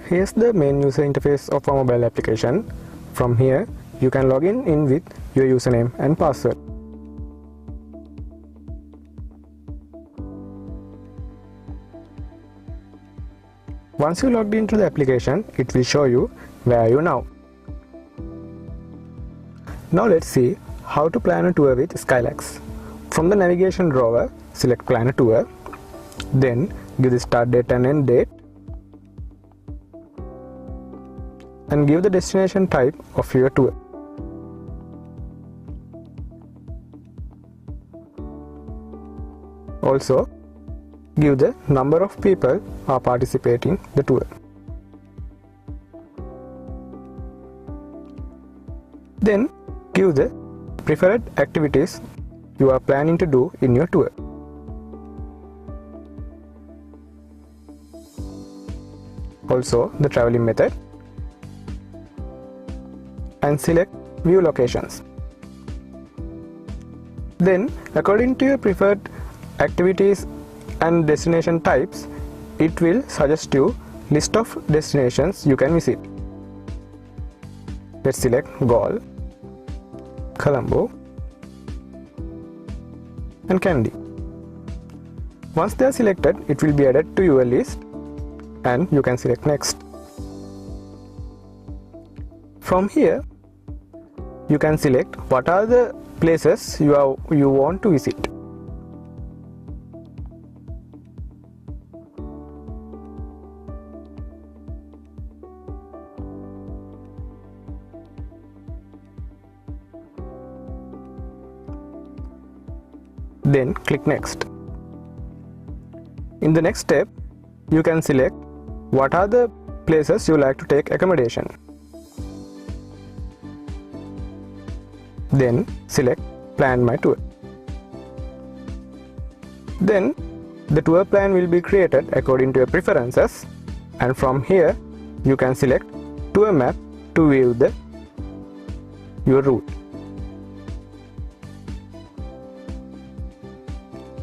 Here's the main user interface of our mobile application. From here, you can log in with your username and password. Once you logged into the application, it will show you where are you now. Now let's see how to plan a tour with Skylax. From the navigation drawer, select Plan a Tour, then give the start date and end date, and give the destination type of your tour. Also, give the number of people are participating the tour. Then give the preferred activities you are planning to do in your tour. Also the traveling method, and select view locations. Then according to your preferred activities and destination types, it will suggest you list of destinations you can visit. Let's select Galle, Colombo and Kandy. Once they are selected, it will be added to your list and you can select next. From here, you can select what are the places you want to visit. Then click next. In the next step, you can select what are the places you like to take accommodation. Then select Plan My Tour. Then the tour plan will be created according to your preferences, and from here you can select Tour Map to view your route.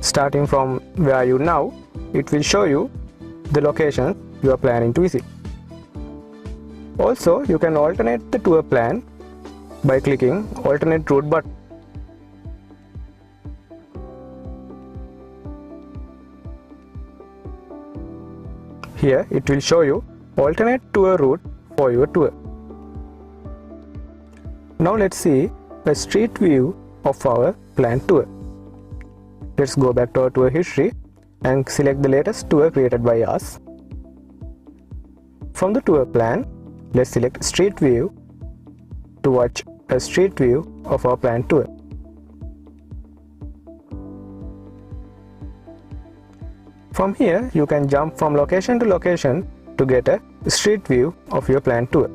Starting from where are you now, it will show you the locations you are planning to visit. Also, you can alternate the tour plan by clicking Alternate Route button. Here it will show you alternate tour route for your tour. Now let's see a street view of our planned tour. Let's go back to our tour history and select the latest tour created by us. From the tour plan, let's select Street View to watch a street view of our planned tour. From here, you can jump from location to location to get a street view of your planned tour.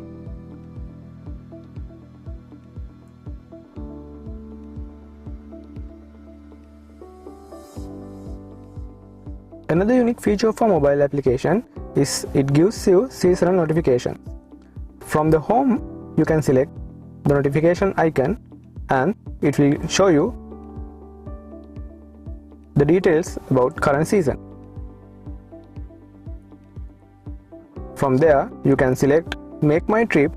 Another unique feature of our mobile application is it gives you seasonal notifications. From the home, you can select the notification icon and it will show you the details about current season. From there, you can select Make My Trip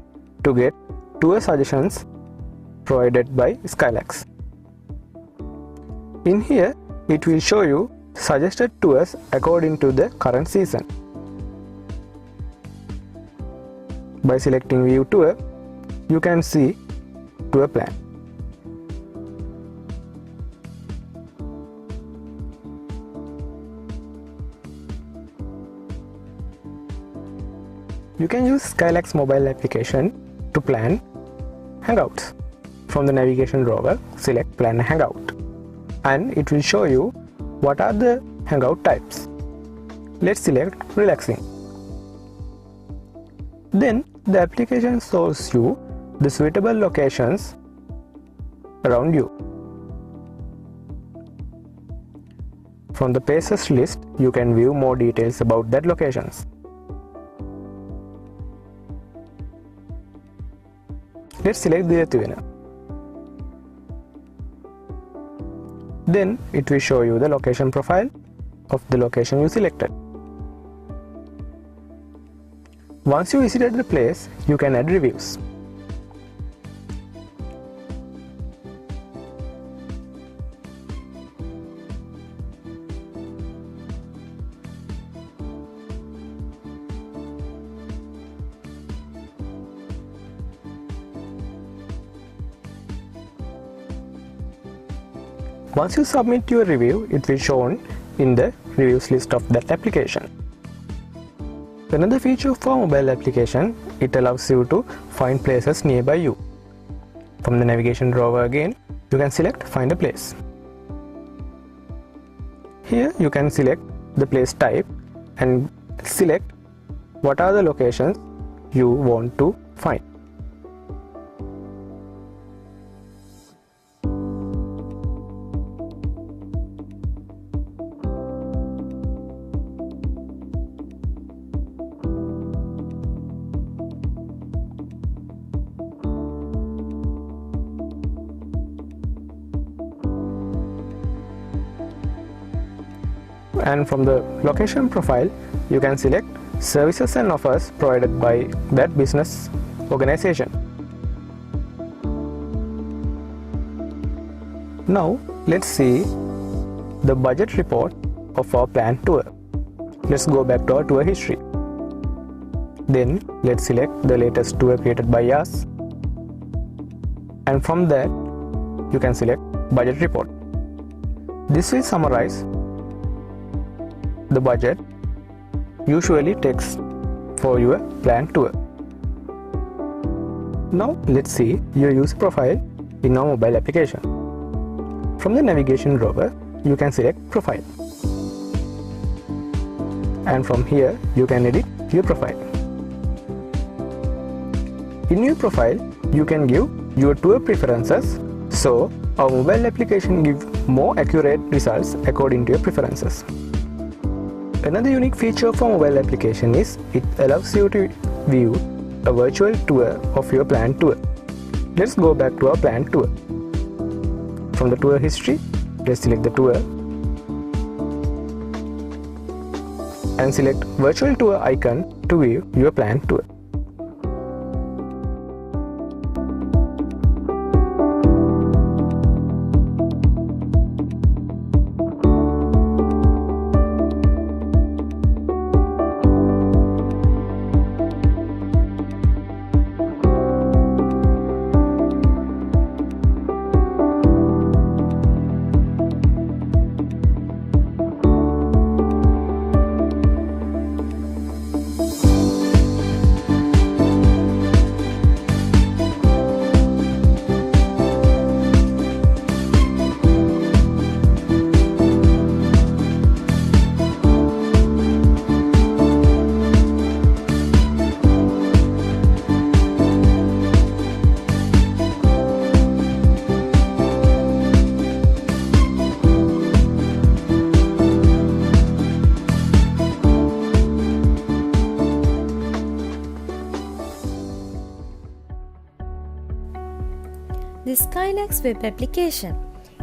to get tour suggestions provided by Skylax. In here, it will show you suggested tours according to the current season. By selecting View Tour, you can see tour plan. You can use Skylax mobile application to plan Hangouts. From the navigation drawer, select Plan a Hangout and it will show you what are the hangout types. Let's select Relaxing. Then the application shows you the suitable locations around you. From the places list, you can view more details about that locations. Let's select Dirathuvena. Then it will show you the location profile of the location you selected. Once you visited the place, you can add reviews. Once you submit your review, it will shown in the reviews list of that application. Another feature for mobile application, it allows you to find places nearby you. From the navigation drawer again, you can select find a place. Here you can select the place type and select what are the locations you want to find. And from the location profile, you can select services and offers provided by that business organization. Now let's see the budget report of our planned tour. Let's go back to our tour history. Then let's select the latest tour created by us, and from that you can select budget report. This will summarize the budget usually takes for your planned tour. Now let's see your user profile in our mobile application. From the navigation drawer, you can select profile, and from here you can edit your profile. In your profile, you can give your tour preferences, so our mobile application gives more accurate results according to your preferences. Another unique feature for mobile application is it allows you to view a virtual tour of your planned tour. Let's go back to our planned tour. From the tour history, let's select the tour and select virtual tour icon to view your planned tour. The Skylax web application.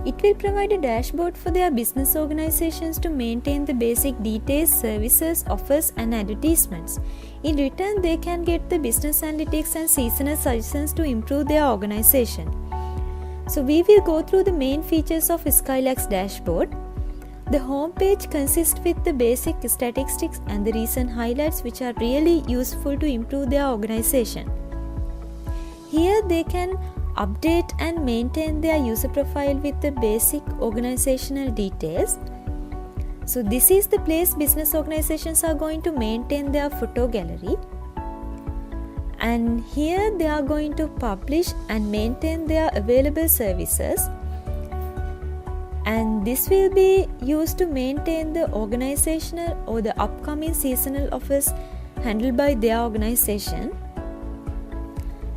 It will provide a dashboard for their business organizations to maintain the basic details, services, offers and advertisements. In return, they can get the business analytics and seasonal suggestions to improve their organization. So we will go through the main features of Skylax dashboard. The home page consists with the basic statistics and the recent highlights which are really useful to improve their organization. Here they can update and maintain their user profile with the basic organizational details. So this is the place business organizations are going to maintain their photo gallery, and here they are going to publish and maintain their available services, and this will be used to maintain the organizational or the upcoming seasonal offers handled by their organization.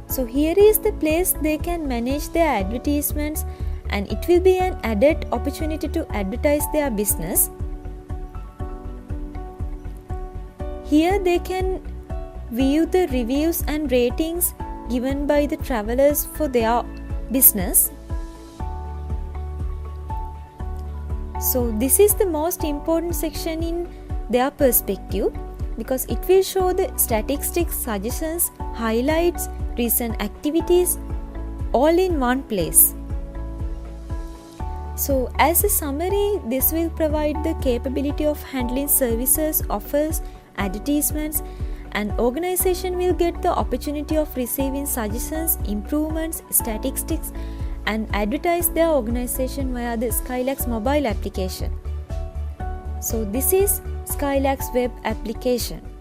So here is the place they can manage their advertisements, and it will be an added opportunity to advertise their business. Here they can view the reviews and ratings given by the travelers for their business. So this is the most important section in their perspective. because it will show the statistics, suggestions, highlights, recent activities all in one place. So as a summary, this will provide the capability of handling services, offers, advertisements, and organization will get the opportunity of receiving suggestions, improvements, statistics, and advertise their organization via the Skylax mobile application. So this is Skylax web application.